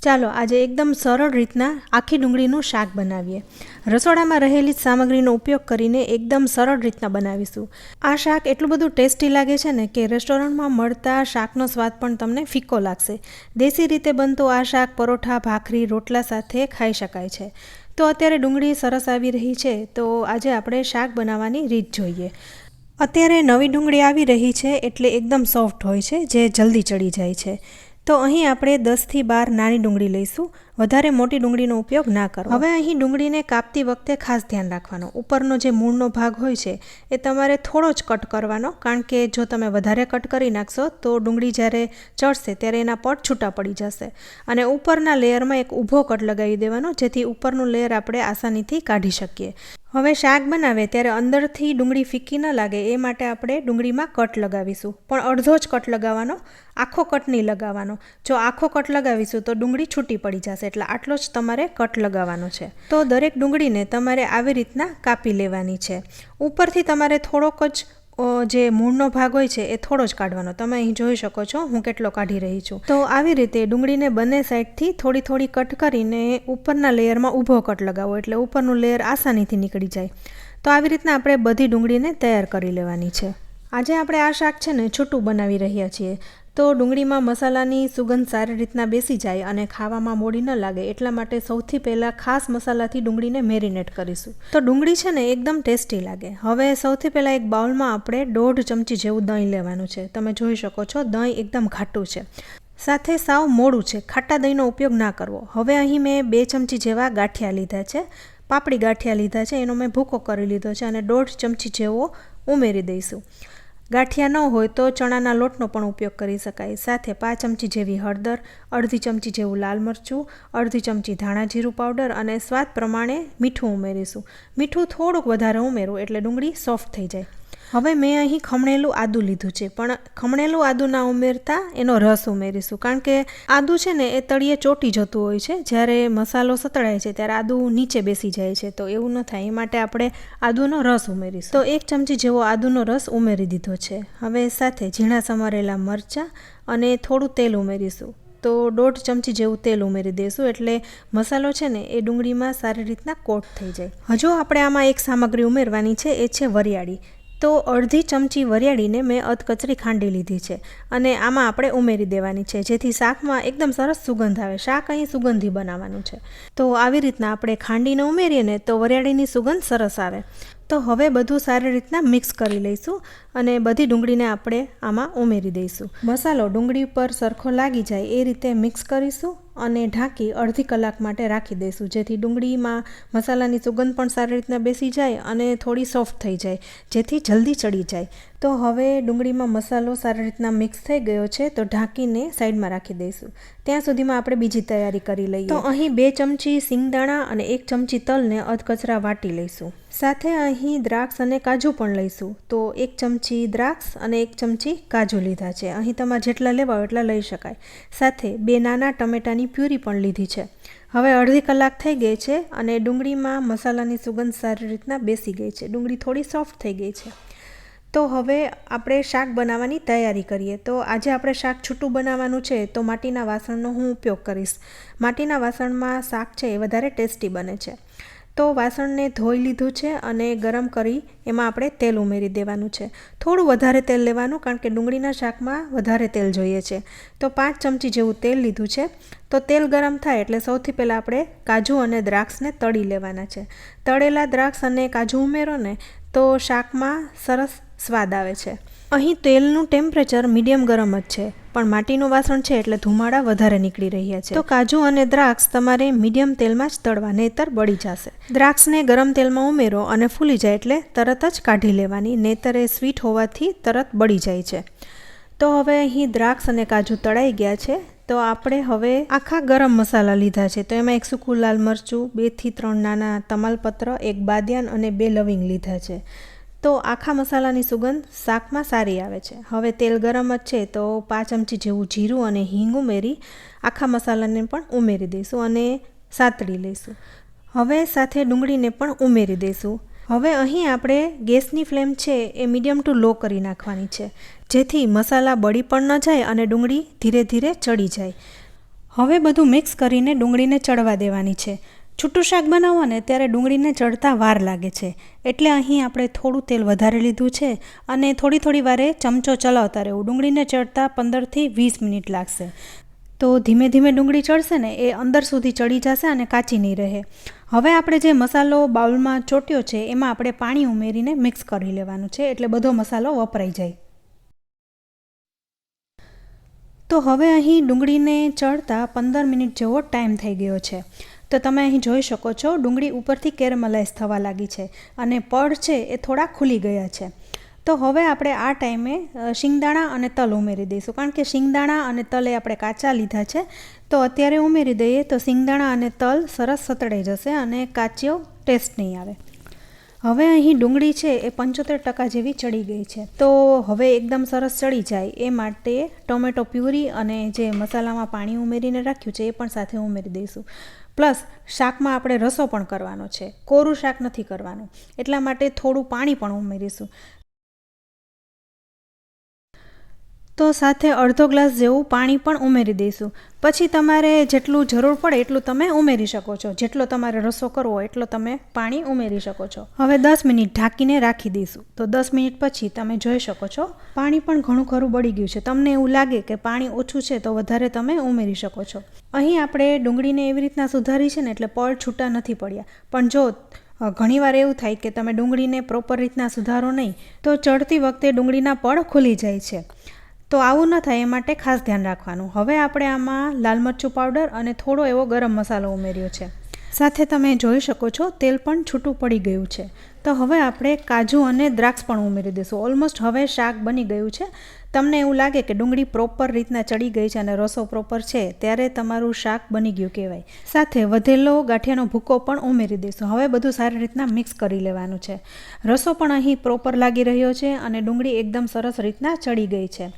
ચાલો આજે એકદમ સરળ રીતના આખી ડુંગળીનું શાક બનાવીએ. રસોડામાં રહેલી સામગ્રીનો ઉપયોગ કરીને એકદમ સરળ રીતના બનાવીશું. આ શાક એટલું બધું ટેસ્ટી લાગે છે ને કે રેસ્ટોરન્ટમાં મળતા શાકનો સ્વાદ પણ તમને ફિક્કો લાગશે. દેશી રીતે બનતું આ શાક પરોઠા, ભાખરી, રોટલા સાથે ખાઈ શકાય છે. તો અત્યારે ડુંગળી સરસ આવી રહી છે, તો આજે આપણે શાક બનાવવાની રીત જોઈએ. અત્યારે નવી ડુંગળી આવી રહી છે એટલે એકદમ સોફ્ટ હોય છે, જે જલ્દી ચડી જાય છે. તો અહીં આપણે 10 થી 12 નાની ડુંગળી લઈશું. વધારે મોટી ડુંગળીનો ઉપયોગ ના કરો. હવે અહીં ડુંગળીને કાપતી વખતે ખાસ ધ્યાન રાખવાનું, ઉપરનો જે મૂળનો ભાગ હોય છે એ તમારે થોડો જ કટ કરવાનો, કારણ કે જો તમે વધારે કટ કરી નાખશો તો ડુંગળી જ્યારે ચડશે ત્યારે એના પડ છૂટા પડી જશે. અને ઉપરના લેયરમાં એક ઊભો કટ લગાવી દેવાનો, જેથી ઉપરનું લેયર આપણે આસાનીથી કાઢી શકીએ. હવે શાક બનાવે ત્યારે અંદરથી ડુંગળી ફીકી ન લાગે એ માટે આપણે ડુંગળીમાં કટ લગાવીશું, પણ અડધો જ કટ લગાવવાનો, આખો કટ નહીં લગાવવાનો. જો આખો કટ લગાવીશું તો ડુંગળી છૂટી પડી જશે, એટલે આટલો જ તમારે કટ લગાવવાનો છે. તો દરેક ડુંગળીને તમારે આવી રીતના કાપી લેવાની છે. ઉપરથી તમારે થોડોક જ જે મૂળનો ભાગ હોય છે એ થોડો જ કાઢવાનો. તમે અહીં જોઈ શકો છો હું કેટલો કાઢી રહી છું. તો આવી રીતે ડુંગળીને બંને સાઈડથી થોડી થોડી કટ કરીને ઉપરના લેયરમાં ઊભો કટ લગાવો, એટલે ઉપરનું લેયર આસાનીથી નીકળી જાય. તો આવી રીતના આપણે બધી ડુંગળીને તૈયાર કરી લેવાની છે. આજે આપણે આ શાક છે ને છૂટું બનાવી રહ્યા છીએ, તો ડુંગળીમાં મસાલાની સુગંધ સારી રીતના બેસી જાય અને ખાવામાં મોડી ન લાગે, એટલા માટે સૌથી પહેલાં ખાસ મસાલાથી ડુંગળીને મેરિનેટ કરીશું. તો ડુંગળી છે ને એકદમ ટેસ્ટી લાગે. હવે સૌથી પહેલાં એક બાઉલમાં આપણે 1.5 ચમચી જેવું દહીં લેવાનું છે. તમે જોઈ શકો છો દહીં એકદમ ઘાટું છે, સાથે સાવ મોડું છે. ખાટા દહીંનો ઉપયોગ ના કરવો. હવે અહીં મેં 2 ચમચી જેવા ગાંઠિયા લીધા છે, પાપડી ગાંઠિયા લીધા છે, એનો મેં ભૂકો કરી લીધો છે અને 1.5 ચમચી જેવો ઉમેરી દઈશું. ગાંઠિયા ન હોય તો ચણાના લોટનો પણ ઉપયોગ કરી શકાય. સાથે 5 ચમચી જેવી હળદર, અડધી ચમચી જેવું લાલ મરચું, અડધી ચમચી ધાણા જીરું પાવડર અને સ્વાદ પ્રમાણે મીઠું ઉમેરીશું. મીઠું થોડુંક વધારે ઉમેરવું એટલે ડુંગળી સોફ્ટ થઈ જાય. હવે મેં અહીં ખમણેલું આદું લીધું છે, પણ ખમણેલું આદું ના ઉમેરતા એનો રસ ઉમેરીશું, કારણ કે આદું છે ને એ તળિયે ચોટી જતું હોય છે. જ્યારે મસાલો સતળાય છે ત્યારે આદું નીચે બેસી જાય છે, તો એવું ન થાય એ માટે આપણે આદુનો રસ ઉમેરીશું. તો 1 ચમચી જેવો આદુનો રસ ઉમેરી દીધો છે. હવે સાથે ઝીણા સમારેલા મરચાં અને થોડું તેલ ઉમેરીશું. તો 1.5 ચમચી જેવું તેલ ઉમેરી દઈશું, એટલે મસાલો છે ને એ ડુંગળીમાં સારી રીતના કોટ થઈ જાય. હજુ આપણે આમાં એક સામગ્રી ઉમેરવાની છે, એ છે વરિયાળી. તો અડધી ચમચી વરિયાળીને મેં અધકચરી ખાંડી લીધી છે અને આમાં આપણે ઉમેરી દેવાની છે, જેથી શાકમાં એકદમ સરસ સુગંધ આવે. શાક અહીં સુગંધી બનાવવાનું છે, તો આવી રીતના આપણે ખાંડીને ઉમેરીએ ને તો વરિયાળીની સુગંધ સરસ આવે. તો હવે બધું સારી રીતના મિક્સ કરી લઈશું અને બધી ડુંગળીને આપણે આમાં ઉમેરી દઈશું. મસાલો ડુંગળી પર સરખો લાગી જાય એ રીતે મિક્સ કરીશું અને ઢાંકી અડધી કલાક માટે રાખી દઈશું, જેથી ડુંગળીમાં મસાલાની સુગંધ પણ સારી રીતના બેસી જાય અને થોડી સોફ્ટ થઈ જાય, જેથી જલ્દી ચડી જાય. તો હવે ડુંગળીમાં મસાલો સારી રીતના મિક્સ થઈ ગયો છે, તો ઢાંકીને સાઈડમાં રાખી દઈશું. ત્યાં સુધીમાં આપણે બીજી તૈયારી કરી લઈએ. તો અહીં 2 ચમચી સિંગદાણા અને 1 ચમચી તલને અધકચરા વાટી લઈશું. સાથે અહીં દ્રાક્ષ અને કાજુ પણ લઈશું. તો 1 ચમચી દ્રાક્ષ અને 1 ચમચી કાજુ લીધા છે. અહીં તમારે જેટલા લેવા હોય એટલા લઈ શકાય. સાથે 2 નાના ટમેટાની પ્યુરી પણ લીધી છે. હવે અડધી કલાક થઈ ગઈ છે અને ડુંગળીમાં મસાલાની સુગંધ સારી રીતના બેસી ગઈ છે. ડુંગળી થોડી સોફ્ટ થઈ ગઈ છે. તો હવે આપણે શાક બનાવવાની તૈયારી કરીએ. તો આજે આપણે શાક છૂટું બનાવવાનું છે, તો માટીના વાસણનો હું ઉપયોગ કરીશ. માટીના વાસણમાં શાક છે એ વધારે ટેસ્ટી બને છે. તો વાસણને ધોઈ લીધું છે અને ગરમ કરી એમાં આપણે તેલ ઉમેરી દેવાનું છે. થોડું વધારે તેલ લેવાનું, કારણ કે ડુંગળીના શાકમાં વધારે તેલ જોઈએ છે. તો 5 ચમચી જેવું તેલ લીધું છે. તો તેલ ગરમ થાય એટલે સૌથી પહેલાં આપણે કાજુ અને દ્રાક્ષને તળી લેવાના છે. તળેલા દ્રાક્ષ અને કાજુ ઉમેરો ને તો શાકમાં સરસ સ્વાદ આવે છે. અહીં તેલનું ટેમ્પરેચર મીડિયમ ગરમ જ છે, પણ માટીનું વાસણ છે એટલે ધુમાડા વધારે નીકળી રહ્યા છે. તો કાજુ અને દ્રાક્ષ તમારે મીડિયમ તેલમાં જ તળવા, નહીતર બળી જશે. દ્રાક્ષને ગરમ તેલમાં ઉમેરો અને ફૂલી જાય એટલે તરત જ કાઢી લેવાની, નહીતર એ સ્વીટ હોવાથી તરત બળી જાય છે. તો હવે અહીં દ્રાક્ષ અને કાજુ તળાઈ ગયા છે. તો આપણે હવે આખા ગરમ મસાલા લીધા છે. તો એમાં 1 સૂકું લાલ મરચું, 2 થી 3 નાના તમાલપત્ર, 1 બાદિયાન અને 2 લવિંગ લીધા છે. તો આખા મસાલાની સુગંધ શાકમાં સારી આવે છે. હવે તેલ ગરમ જ છે, તો 5 ચમચી જેવું જીરું અને હિંગ ઉમેરી આખા મસાલાને પણ ઉમેરી દઈશું અને સાતળી લઈશું. હવે સાથે ડુંગળીને પણ ઉમેરી દઈશું. હવે અહીં આપણે ગેસની ફ્લેમ છે એ મીડિયમ ટુ લો કરી નાખવાની છે, જેથી મસાલા બળી પણ ન જાય અને ડુંગળી ધીરે ધીરે ચડી જાય. હવે બધું મિક્સ કરીને ડુંગળીને ચડવા દેવાની છે. છૂટું શાક બનાવો ને ત્યારે ડુંગળીને ચડતા વાર લાગે છે, એટલે અહીં આપણે થોડું તેલ વધારે લીધું છે અને થોડી વારે ચમચો ચલાવતા રહેવું. ડુંગળીને ચડતા 15થી 20 મિનિટ લાગશે. તો ધીમે ધીમે ડુંગળી ચડશે ને એ અંદર સુધી ચડી જશે અને કાચી નહીં રહે. હવે આપણે જે મસાલો બાઉલમાં ચોટ્યો છે એમાં આપણે પાણી ઉમેરીને મિક્સ કરી લેવાનું છે, એટલે બધો મસાલો વપરાઈ જાય. તો હવે અહીં ડુંગળીને ચડતા 15 મિનિટ જેવો ટાઈમ થઈ ગયો છે. તો તમે અહીં જોઈ શકો છો ડુંગળી ઉપરથી કેરેમલાઇઝ થવા લાગી છે અને પડ છે એ થોડા ખુલી ગયા છે. તો હવે આપણે આ ટાઈમે શિંગદાણા અને તલ ઉમેરી દઈશું, કારણ કે શિંગદાણા અને તલ એ આપણે કાચા લીધા છે. તો અત્યારે ઉમેરી દઈએ તો શિંગદાણા અને તલ સરસ સતળાઈ જશે અને કાચો ટેસ્ટ નહીં આવે. હવે અહીં ડુંગળી છે એ 75% જેવી ચડી ગઈ છે. તો હવે એકદમ સરસ ચડી જાય એ માટે ટોમેટો પ્યુરી અને જે મસાલામાં પાણી ઉમેરીને રાખ્યું છે એ પણ સાથે ઉમેરી દઈશું. પ્લસ શાકમાં આપણે રસો પણ કરવાનો છે, કોરું શાક નથી કરવાનું, એટલા માટે થોડું પાણી પણ ઉમેરીશું. તો સાથે અડધો ગ્લાસ જેવું પાણી પણ ઉમેરી દઈશું. પછી તમારે જેટલું જરૂર પડે એટલું તમે ઉમેરી શકો છો. જેટલો તમારે રસો કરવો એટલો તમે પાણી ઉમેરી શકો છો. હવે 10 મિનિટ ઢાંકીને રાખી દઈશું. તો 10 મિનિટ પછી તમે જોઈ શકો છો પાણી પણ ઘણું ખરું બળી ગયું છે. તમને એવું લાગે કે પાણી ઓછું છે તો વધારે તમે ઉમેરી શકો છો. અહીં આપણે ડુંગળીને એવી રીતના સુધારી છે ને એટલે પડ છૂટા નથી પડ્યા. પણ જો ઘણીવાર એવું થાય કે તમે ડુંગળીને પ્રોપર રીતના સુધારો નહીં તો ચડતી વખતે ડુંગળીના પડ ખુલી જાય છે. તો આવું ન થાય એ માટે ખાસ ધ્યાન રાખવાનું. હવે આપણે આમાં લાલ મરચું પાવડર અને થોડો એવો ગરમ મસાલો ઉમેર્યો છે. સાથે તમે જોઈ શકો છો તેલ પણ છૂટું પડી ગયું છે. તો હવે આપણે કાજુ અને દ્રાક્ષ પણ ઉમેરી દઈશું. ઓલમોસ્ટ હવે શાક બની ગયું છે. તમને એવું લાગે કે ડુંગળી પ્રોપર રીતના ચડી ગઈ છે અને રસો પ્રોપર છે ત્યારે તમારું શાક બની ગયું કહેવાય. સાથે વધેલો ગાંઠિયાનો ભૂકો પણ ઉમેરી દઈશું. હવે બધું સારી રીતના મિક્સ કરી લેવાનું છે. રસો પણ અહીં પ્રોપર લાગી રહ્યો છે અને ડુંગળી એકદમ સરસ રીતના ચડી ગઈ છે.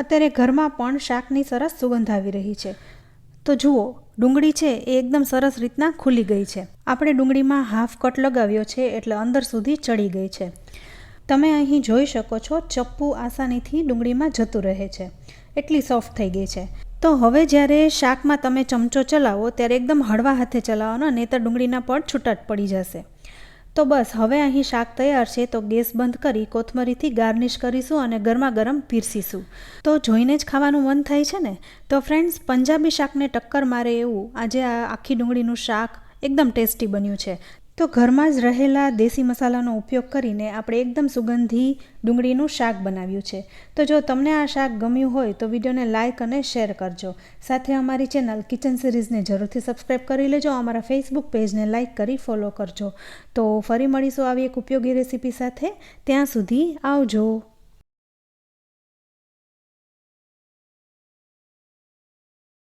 અત્યારે ઘરમાં પણ શાકની સરસ સુગંધ આવી રહી છે. તો જુઓ ડુંગળી છે એ એકદમ સરસ રીતના ખુલી ગઈ છે. આપણે ડુંગળીમાં હાફ કટ લગાવ્યો છે એટલે અંદર સુધી ચડી ગઈ છે. તમે અહીં જોઈ શકો છો ચપ્પુ આસાનીથી ડુંગળીમાં જતું રહે છે, એટલી સોફ્ટ થઈ ગઈ છે. તો હવે જ્યારે શાકમાં તમે ચમચો ચલાવો ત્યારે એકદમ હળવા હાથે ચલાવવાનો, નહીંતર ડુંગળીના પડ છૂટા પડી જશે. તો બસ હવે અહીં શાક તૈયાર છે. તો ગેસ બંધ કરી કોથમરીથી ગાર્નિશ કરીશું અને ગરમા ગરમ પીરસીશું. તો જોઈને જ ખાવાનું મન થાય છે ને. તો ફ્રેન્ડ્સ, પંજાબી શાકને ટક્કર મારે એવું આજે આ આખી ડુંગળીનું શાક એકદમ ટેસ્ટી બન્યું છે. તો ઘરમાં જ રહેલા દેશી મસાલાનો ઉપયોગ કરીને આપણે એકદમ સુગંધી ડુંગળીનું શાક બનાવ્યું છે. તો જો તમને આ શાક ગમ્યું હોય તો વિડીયોને લાઇક અને શેર કરજો. સાથે અમારી ચેનલ કિચન સિરીઝને જરૂરથી સબસ્ક્રાઈબ કરી લેજો. અમારા ફેસબુક પેજને લાઇક કરી ફોલો કરજો. તો ફરી મળીશું આવી એક ઉપયોગી રેસીપી સાથે. ત્યાં સુધી આવજો.